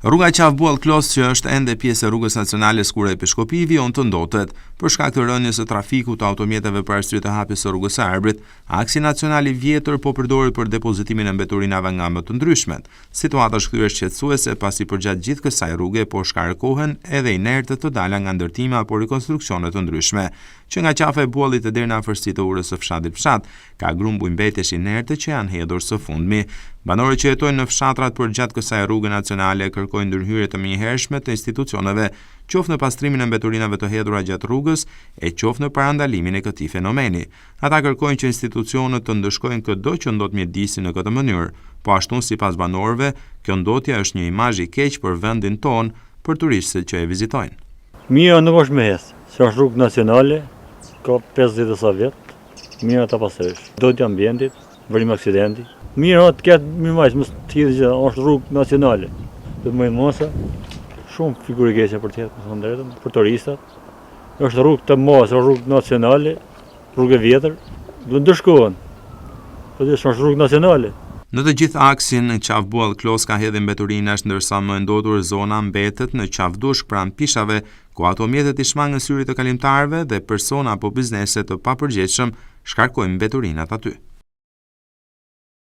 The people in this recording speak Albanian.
Rruga Qafbuall-Klos, që është ende pjesë e rrugës nacionale Skure-Peshkopi, vijon të ndotet. Për shkak të rënies së trafikut të automjeteve për arsye të hapjes së rrugës së Arbrit, aksi nacional i vjetër po përdoret për depozitimin e mbeturinave nga më të ndryshmet. Situata është kthyer shqetësuese pasi përgjatë gjithë kësaj rruge po shkarkohen edhe inertë të dala nga ndërtime apo rekonstruksione të ndryshme. Që nga qafa e Buallit e deri në afërsitë të urës së fshatit Fshat, ka grumbull mbetesh inerte që janë hedhur së fundmi. Banorët që jetojnë në fshatrat përgjatë kësaj rruge nacionale kërkojnë ndërhyrje të menjëhershme të institucioneve, qoftë në pastrimin e mbeturinave të hedhura gjatë rrugës e qoftë në parandalimin e këtij fenomeni. Ata kërkojnë që institucionet të ndëshkojnë çdo që ndodh mjedisi në këtë mënyrë. Po ashtu, sipas banorëve, kjo ndotja është një imazh i keq për vendin ton për turistët që e vizitojnë. Mira nuk është me hes, se është rrugë nacionale, ka 50 sa vjet, mira ta pasësh. Ndotja ambientit, vërim aksidenti. Mirë të ketë mirëmajs, mos të hidhë që është rrugë nacionale. Do të mëjnë mosa, shumë figurë keqe për të jetë, për turistat. Është rrugë të mos, është rrugë nacionale, rrugë e vjetër, do të ndëshkohen. Po dhe është rrugë nacionale. Në të gjithë aksin, Qafbuall-Klos ka hedhje mbeturinash, ndërsa më e ndotur zona mbetet në Qafdushk pranë pishave, ku automjetet i shmangën syrit të kalimtarëve dhe persona apo biznese të papërgjegjshëm shkarkojnë mbeturinat aty.